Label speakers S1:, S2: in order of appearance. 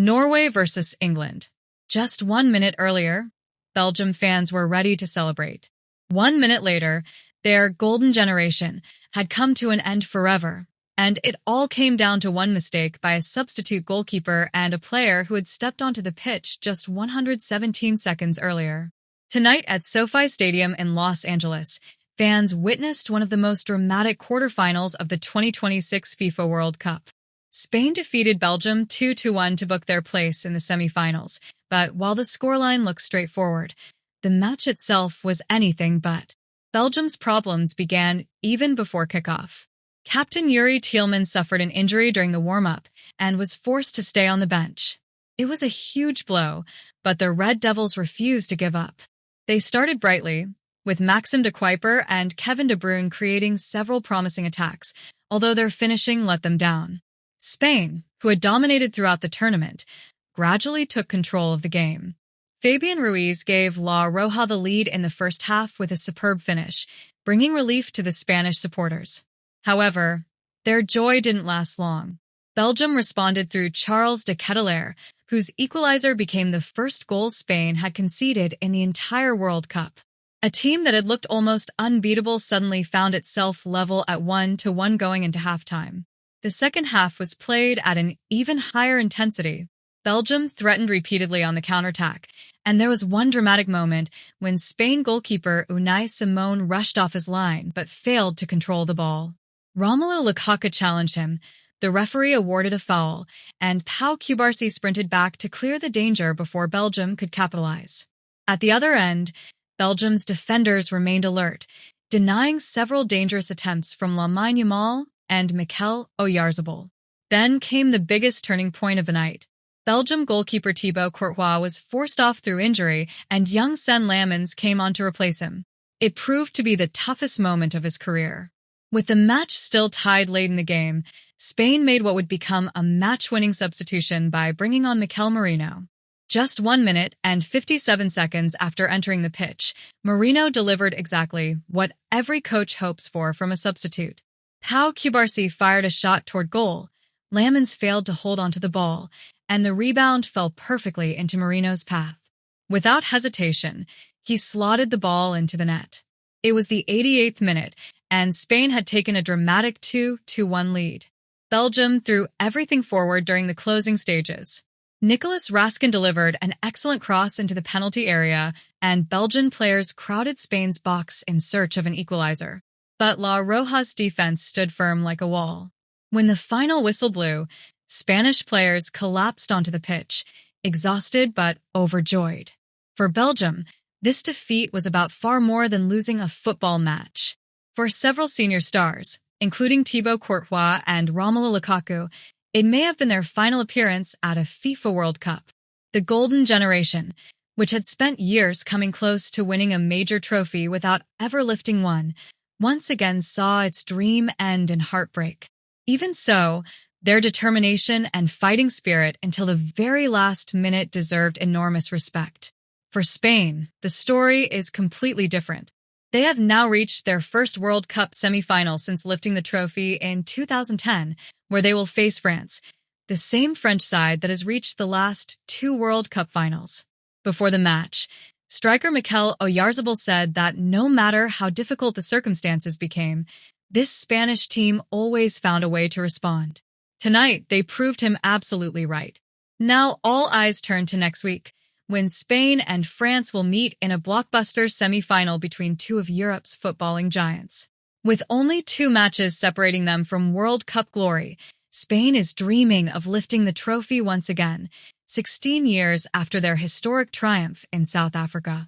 S1: Norway versus England. Just 1 minute earlier, Belgium fans were ready to celebrate. 1 minute later, their golden generation had come to an end forever, and it all came down to one mistake by a substitute goalkeeper and a player who had stepped onto the pitch just 117 seconds earlier. Tonight at SoFi Stadium in Los Angeles, fans witnessed one of the most dramatic quarterfinals of the 2026 FIFA World Cup. Spain defeated Belgium 2-1 to book their place in the semifinals, but while the scoreline looked straightforward, the match itself was anything but. Belgium's problems began even before kickoff. Captain Yuri Tielemans suffered an injury during the warm-up and was forced to stay on the bench. It was a huge blow, but the Red Devils refused to give up. They started brightly, with Maxim de Kuiper and Kevin De Bruyne creating several promising attacks, although their finishing let them down. Spain, who had dominated throughout the tournament, gradually took control of the game. Fabian Ruiz gave La Roja the lead in the first half with a superb finish, bringing relief to the Spanish supporters. However, their joy didn't last long. Belgium responded through Charles de Ketelaere, whose equalizer became the first goal Spain had conceded in the entire World Cup. A team that had looked almost unbeatable suddenly found itself level at 1-1 going into halftime. The second half was played at an even higher intensity. Belgium threatened repeatedly on the counterattack, and there was one dramatic moment when Spain goalkeeper Unai Simon rushed off his line but failed to control the ball. Romelu Lukaku challenged him, the referee awarded a foul, and Pau Cubarsí sprinted back to clear the danger before Belgium could capitalize. At the other end, Belgium's defenders remained alert, denying several dangerous attempts from Lamine Yamal and Mikel Oyarzabal. Then came the biggest turning point of the night. Belgium goalkeeper Thibaut Courtois was forced off through injury, and young Sen Lammens came on to replace him. It proved to be the toughest moment of his career. With the match still tied late in the game, Spain made what would become a match-winning substitution by bringing on Mikel Merino. Just 1 minute and 57 seconds after entering the pitch, Merino delivered exactly what every coach hopes for from a substitute. Pau Cubarsí fired a shot toward goal. Lammens failed to hold onto the ball, and the rebound fell perfectly into Merino's path. Without hesitation, he slotted the ball into the net. It was the 88th minute, and Spain had taken a dramatic 2-1 lead. Belgium threw everything forward during the closing stages. Nicolas Raskin delivered an excellent cross into the penalty area, and Belgian players crowded Spain's box in search of an equalizer. But La Roja's defense stood firm like a wall. When the final whistle blew, Spanish players collapsed onto the pitch, exhausted but overjoyed. For Belgium, this defeat was about far more than losing a football match. For several senior stars, including Thibaut Courtois and Romelu Lukaku, it may have been their final appearance at a FIFA World Cup. The golden generation, which had spent years coming close to winning a major trophy without ever lifting one, once again saw its dream end in heartbreak. Even so, their determination and fighting spirit until the very last minute deserved enormous respect. For Spain, the story is completely different. They have now reached their first World Cup semifinal since lifting the trophy in 2010, where they will face France, the same French side that has reached the last 2 World Cup finals. Before the match, striker Mikel Oyarzabal said that no matter how difficult the circumstances became, this Spanish team always found a way to respond. Tonight, they proved him absolutely right. Now all eyes turn to next week, when Spain and France will meet in a blockbuster semi-final between 2 of Europe's footballing giants. With only 2 matches separating them from World Cup glory, Spain is dreaming of lifting the trophy once again, 16 years after their historic triumph in South Africa.